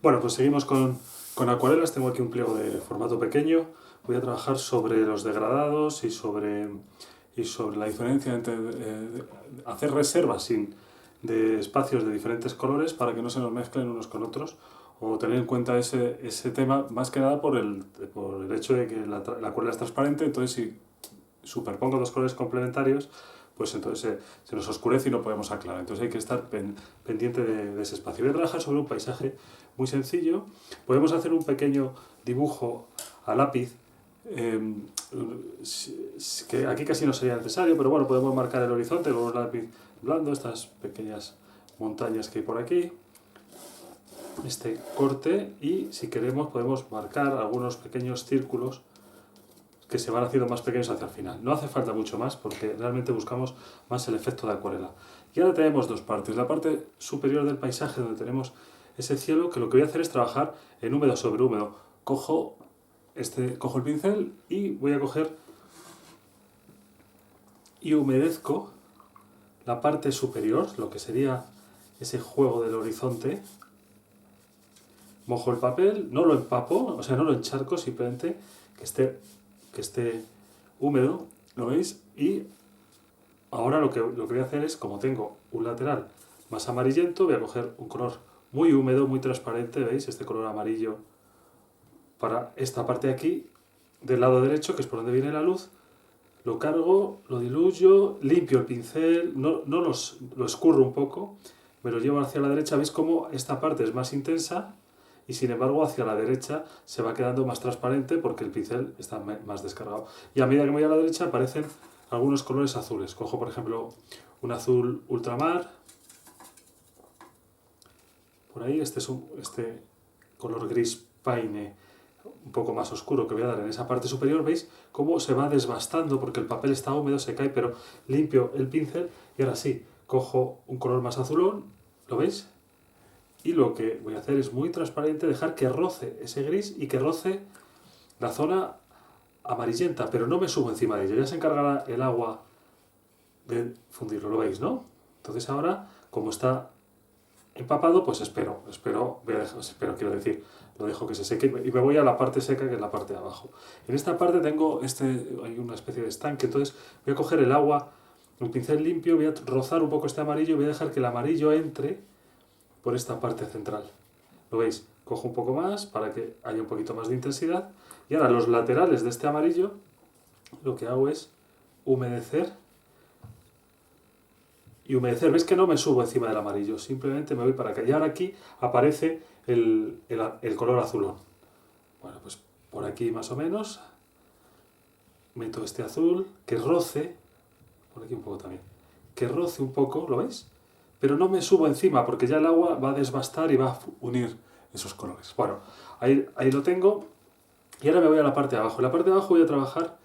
Bueno, pues seguimos con acuarelas. Tengo aquí un pliego de formato pequeño. Voy a trabajar sobre los degradados y sobre la diferencia entre hacer reservas de espacios de diferentes colores para que no se nos mezclen unos con otros, o tener en cuenta ese tema más que nada por el hecho de que la acuarela es transparente. Entonces si superpongo dos colores complementarios, pues entonces se nos oscurece y no podemos aclarar. Entonces hay que estar pendiente de ese espacio. Voy a trabajar sobre un paisaje muy sencillo. Podemos hacer un pequeño dibujo a lápiz, eh, que aquí casi no sería necesario, pero bueno, podemos marcar el horizonte con un lápiz blando, estas pequeñas montañas que hay por aquí, este corte, y si queremos podemos marcar algunos pequeños círculos que se van haciendo más pequeños hacia el final. No hace falta mucho más porque realmente buscamos más el efecto de acuarela. Y ahora tenemos dos partes. La parte superior del paisaje, donde tenemos ese cielo, que lo que voy a hacer es trabajar en húmedo sobre húmedo. Cojo el pincel y voy a coger y humedezco la parte superior, lo que sería ese juego del horizonte. Mojo el papel, no lo empapo, o sea, no lo encharco, simplemente que esté húmedo, ¿lo veis? Y ahora lo que voy a hacer es, como tengo un lateral más amarillento, voy a coger un color muy húmedo, muy transparente, ¿veis? Este color amarillo para esta parte de aquí, del lado derecho, que es por donde viene la luz. Lo cargo, lo diluyo, limpio el pincel, no lo escurro un poco, me lo llevo hacia la derecha. ¿Veis cómo esta parte es más intensa? Y sin embargo hacia la derecha se va quedando más transparente porque el pincel está más descargado. Y a medida que me voy a la derecha aparecen algunos colores azules. Cojo por ejemplo un azul ultramar, por ahí, este color gris paine un poco más oscuro que voy a dar en esa parte superior. ¿Veis cómo se va desbastando porque el papel está húmedo, se cae? Pero limpio el pincel y ahora sí, cojo un color más azulón, ¿lo veis? Y lo que voy a hacer es muy transparente, dejar que roce ese gris y que roce la zona amarillenta, pero no me subo encima de ella. Ya se encargará el agua de fundirlo, ¿lo veis, no? Entonces ahora, como está empapado, pues quiero decir, lo dejo que se seque y me voy a la parte seca, que es la parte de abajo. En esta parte hay una especie de estanque. Entonces voy a coger el agua, un pincel limpio, voy a rozar un poco este amarillo y voy a dejar que el amarillo entre por esta parte central. ¿Lo veis? Cojo un poco más para que haya un poquito más de intensidad. Y ahora los laterales de este amarillo, lo que hago es humedecer y humedecer. ¿Veis que no me subo encima del amarillo? Simplemente me voy para acá. Y ahora aquí aparece el color azulón. Bueno, pues por aquí más o menos meto este azul, que roce, por aquí un poco también, que roce un poco, ¿lo veis? Pero no me subo encima porque ya el agua va a desbastar y va a unir esos colores. Bueno, ahí lo tengo. Y ahora me voy a la parte de abajo. En la parte de abajo voy a trabajar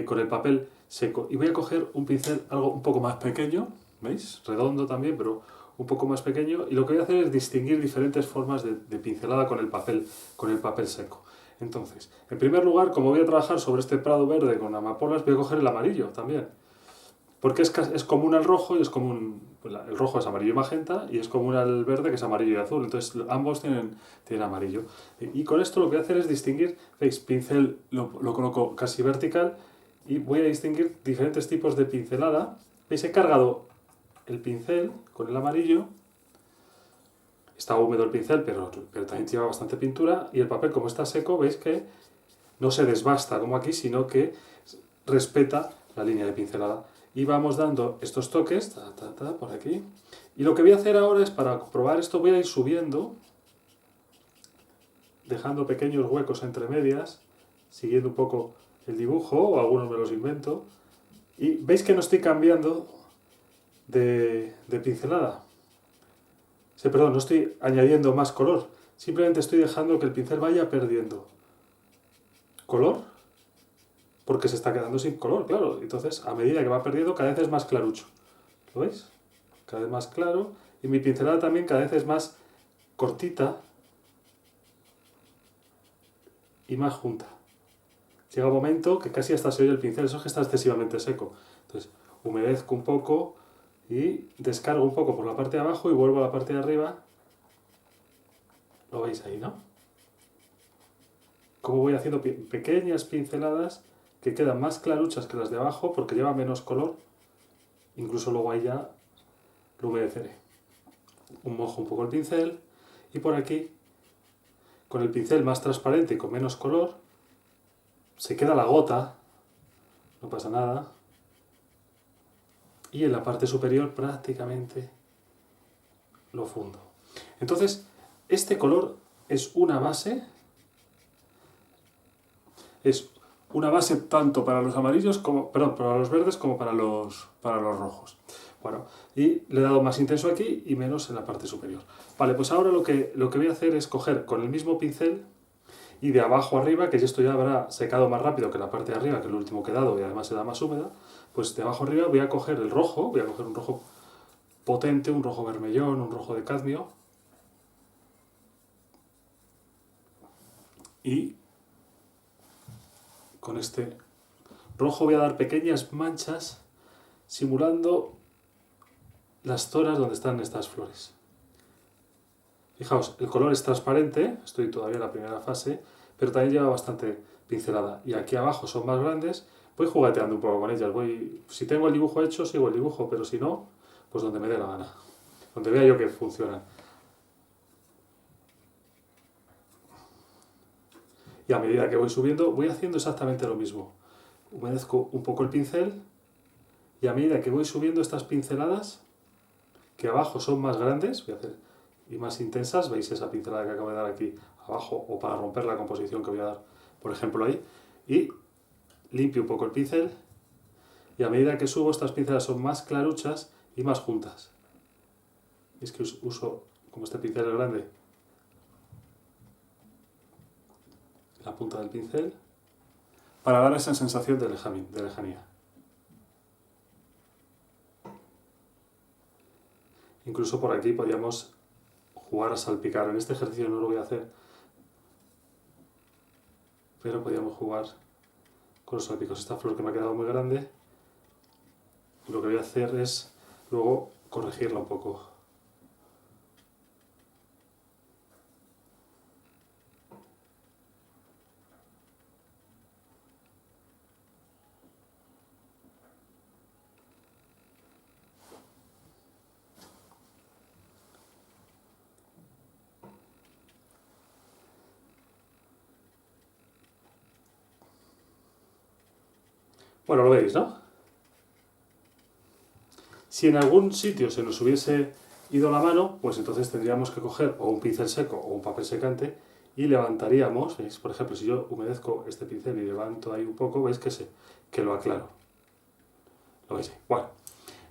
con el papel seco y voy a coger un pincel algo un poco más pequeño, ¿veis? Redondo también, pero un poco más pequeño. Y lo que voy a hacer es distinguir diferentes formas de pincelada con el papel seco. Entonces, en primer lugar, como voy a trabajar sobre este prado verde con amapolas, voy a coger el amarillo también. Porque es común al rojo y es común. Pues el rojo es amarillo y magenta y es común al verde, que es amarillo y azul. Entonces ambos tienen amarillo. Y con esto lo que voy a hacer es distinguir. ¿Veis? Pincel lo coloco casi vertical y voy a distinguir diferentes tipos de pincelada. ¿Veis? He cargado el pincel con el amarillo. Está húmedo el pincel, pero también lleva bastante pintura. Y el papel, como está seco, veis que no se desbasta como aquí, sino que respeta la línea de pincelada. Y vamos dando estos toques, por aquí. Y lo que voy a hacer ahora es, para probar esto, voy a ir subiendo, dejando pequeños huecos entre medias, siguiendo un poco el dibujo, o algunos me los invento. Y veis que no estoy cambiando de pincelada. Perdón, no estoy añadiendo más color. Simplemente estoy dejando que el pincel vaya perdiendo color porque se está quedando sin color, claro. Entonces, a medida que va perdiendo, cada vez es más clarucho. ¿Lo veis? Cada vez más claro. Y mi pincelada también cada vez es más cortita y más junta. Llega un momento que casi hasta se oye el pincel, eso es que está excesivamente seco. Entonces, humedezco un poco y descargo un poco por la parte de abajo y vuelvo a la parte de arriba Lo veis ahí, ¿no? Como voy haciendo pequeñas pinceladas que quedan más claruchas que las de abajo porque lleva menos color. Incluso luego ahí ya lo humedeceré. Mojo un poco el pincel y por aquí, con el pincel más transparente y con menos color, se queda la gota, no pasa nada. Y en la parte superior prácticamente lo fundo. Entonces, este color es una base tanto para los amarillos como, perdón, para los verdes como para los rojos. Bueno, y le he dado más intenso aquí y menos en la parte superior. Vale, pues ahora lo que voy a hacer es coger con el mismo pincel y de abajo arriba, que esto ya habrá secado más rápido que la parte de arriba, que es el último que he dado y además será más húmeda, pues de abajo arriba voy a coger el rojo, voy a coger un rojo potente, un rojo vermellón, un rojo de cadmio, y con este rojo voy a dar pequeñas manchas simulando las zonas donde están estas flores. Fijaos, el color es transparente, estoy todavía en la primera fase, pero también lleva bastante pincelada. Y aquí abajo son más grandes, voy jugueteando un poco con ellas. Si tengo el dibujo hecho, sigo el dibujo, pero si no, pues donde me dé la gana. Donde vea yo que funcionan. Y a medida que voy subiendo, voy haciendo exactamente lo mismo. Humedezco un poco el pincel y a medida que voy subiendo estas pinceladas, que abajo son más grandes, voy a hacer y más intensas, veis esa pincelada que acabo de dar aquí abajo o para romper la composición que voy a dar, por ejemplo ahí, y limpio un poco el pincel y a medida que subo estas pinceladas son más claruchas y más juntas. Es que uso, como este pincel es grande, la punta del pincel para dar esa sensación de lejanía. Incluso por aquí podríamos jugar a salpicar. En este ejercicio no lo voy a hacer, pero podríamos jugar con los salpicos. Esta flor que me ha quedado muy grande, lo que voy a hacer es luego corregirla un poco. Bueno, lo veis, ¿no? Si en algún sitio se nos hubiese ido la mano, pues entonces tendríamos que coger o un pincel seco o un papel secante y levantaríamos, ¿veis? Por ejemplo, si yo humedezco este pincel y levanto ahí un poco, veis que lo aclaro. ¿Lo veis? Bueno,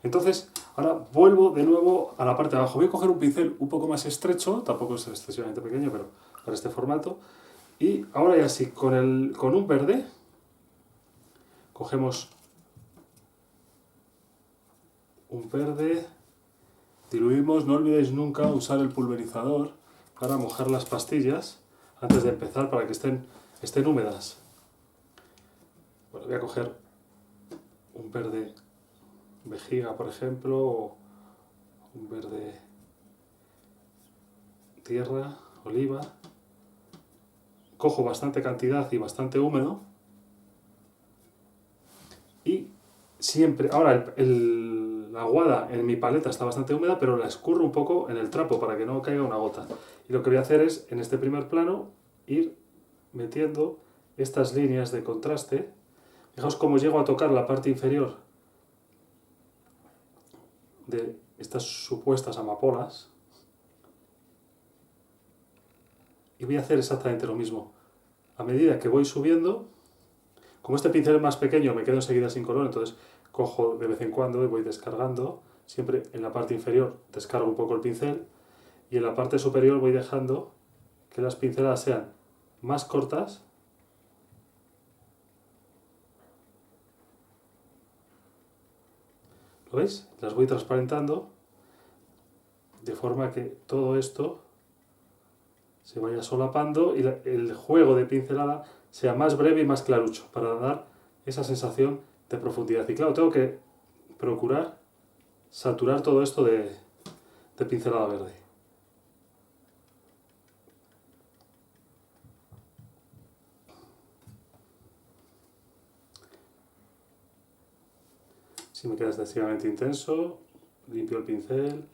entonces ahora vuelvo de nuevo a la parte de abajo. Voy a coger un pincel un poco más estrecho, tampoco es excesivamente pequeño, pero para este formato. Y ahora ya sí, con un verde, cogemos un verde, diluimos, no olvidéis nunca usar el pulverizador para mojar las pastillas antes de empezar para que estén húmedas. Bueno, voy a coger un verde vejiga, por ejemplo, o un verde tierra, oliva. Cojo bastante cantidad y bastante húmedo. Y siempre, ahora la aguada en mi paleta está bastante húmeda, pero la escurro un poco en el trapo para que no caiga una gota. Y lo que voy a hacer es, en este primer plano, ir metiendo estas líneas de contraste. Fijaos cómo llego a tocar la parte inferior de estas supuestas amapolas. Y voy a hacer exactamente lo mismo. A medida que voy subiendo, como este pincel es más pequeño, me quedo enseguida sin color, entonces cojo de vez en cuando y voy descargando. Siempre en la parte inferior descargo un poco el pincel y en la parte superior voy dejando que las pinceladas sean más cortas ¿lo veis? Las voy transparentando de forma que todo esto se vaya solapando y el juego de pincelada sea más breve y más clarucho para dar esa sensación de profundidad. Y claro, tengo que procurar saturar todo esto de pincelada verde. me queda excesivamente intenso, limpio el pincel.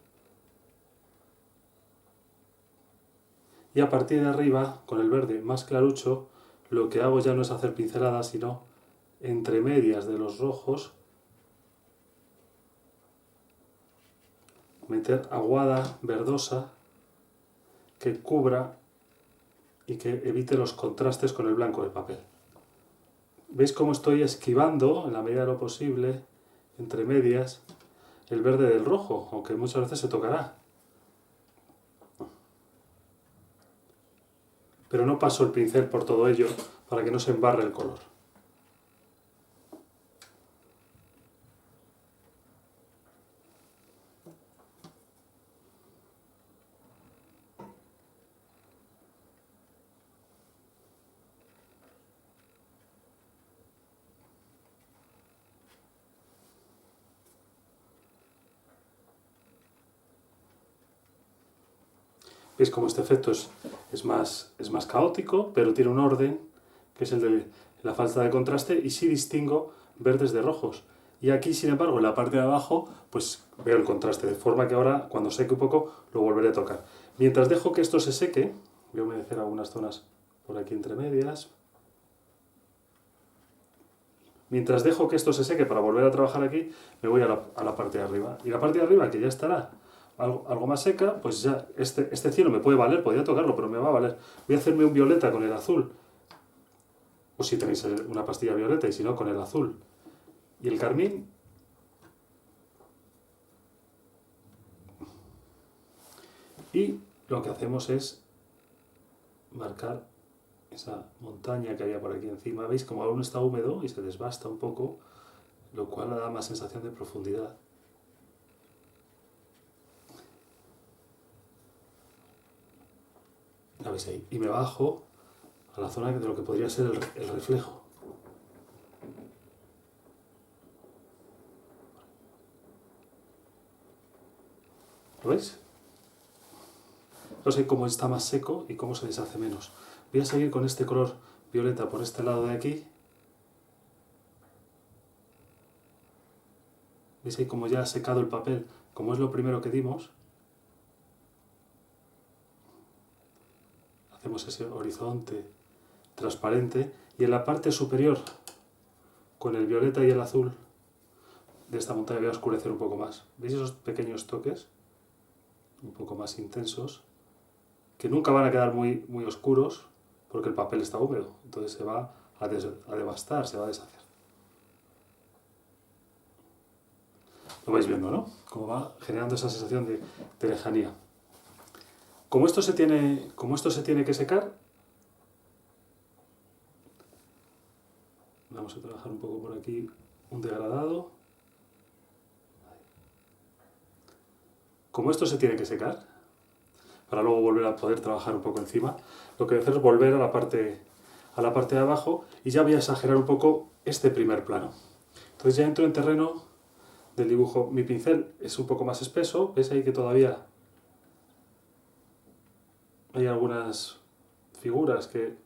Y a partir de arriba, con el verde más clarucho, lo que hago ya no es hacer pinceladas, sino entre medias de los rojos, meter aguada verdosa que cubra y que evite los contrastes con el blanco del papel. ¿Veis cómo estoy esquivando, en la medida de lo posible, entre medias, el verde del rojo? Aunque muchas veces se tocará. Pero no paso el pincel por todo ello para que no se embarre el color. ¿Veis cómo este efecto es más caótico, pero tiene un orden, que es el de la falta de contraste, y sí distingo verdes de rojos. Y aquí, sin embargo, en la parte de abajo, pues veo el contraste, de forma que ahora, cuando seque un poco, lo volveré a tocar. Mientras dejo que esto se seque, voy a humedecer algunas zonas por aquí entre medias. Mientras dejo que esto se seque para volver a trabajar aquí, me voy a la parte de arriba. Y la parte de arriba, que ya estará algo más seca, pues ya este cielo me puede valer, podría tocarlo, pero me va a valer. Voy a hacerme un violeta con el azul, o si tenéis una pastilla violeta, y si no, con el azul. Y el carmín. Y lo que hacemos es marcar esa montaña que había por aquí encima. ¿Veis? Como aún está húmedo y se desbasta un poco, lo cual le da más sensación de profundidad. ¿La veis ahí? Y me bajo a la zona de lo que podría ser el reflejo. ¿Lo veis? No sé cómo está más seco y cómo se deshace menos. Voy a seguir con este color violeta por este lado de aquí. ¿Veis ahí cómo ya ha secado el papel? Como es lo primero que dimos, hacemos ese horizonte transparente y en la parte superior, con el violeta y el azul de esta montaña, voy a oscurecer un poco más. ¿Veis esos pequeños toques? Un poco más intensos, que nunca van a quedar muy oscuros porque el papel está húmedo, entonces se va a devastar, se va a deshacer. Lo vais viendo, ¿no? Cómo va generando esa sensación de lejanía. Como esto se tiene que secar, vamos a trabajar un poco por aquí un degradado. Como esto se tiene que secar, para luego volver a poder trabajar un poco encima, lo que voy a hacer es volver a la parte de abajo y ya voy a exagerar un poco este primer plano. Entonces ya entro en terreno del dibujo. Mi pincel es un poco más espeso, ves ahí que todavía hay algunas figuras que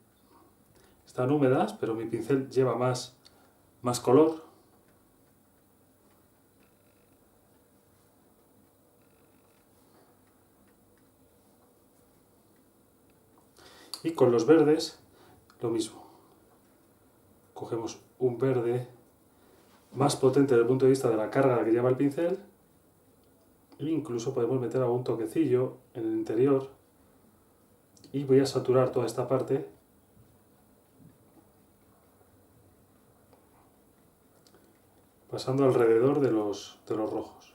están húmedas, pero mi pincel lleva más color. Y con los verdes, lo mismo. Cogemos un verde más potente desde el punto de vista de la carga que lleva el pincel, e incluso podemos meter algún toquecillo en el interior, y voy a saturar toda esta parte pasando alrededor de los rojos.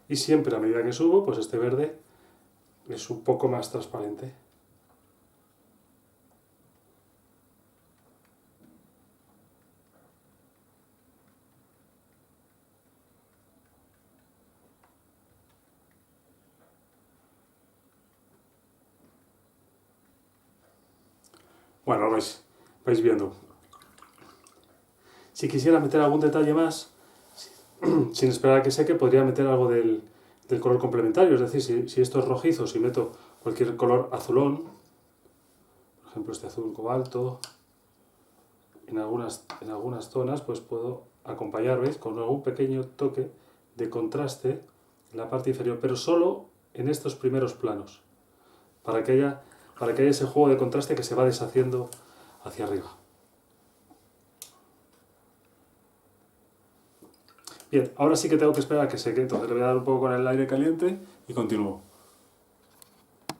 Y siempre a medida que subo, pues este verde es un poco más transparente. Bueno, vais viendo. Si quisiera meter algún detalle más, sin esperar a que seque, podría meter algo del color complementario. Es decir, si esto es rojizo, si meto cualquier color azulón, por ejemplo este azul cobalto, en algunas zonas, pues puedo acompañar, ¿veis? Con algún pequeño toque de contraste en la parte inferior, pero solo en estos primeros planos, para que haya ese juego de contraste que se va deshaciendo hacia arriba. Bien, ahora sí que tengo que esperar a que seque, entonces le voy a dar un poco con el aire caliente y continúo.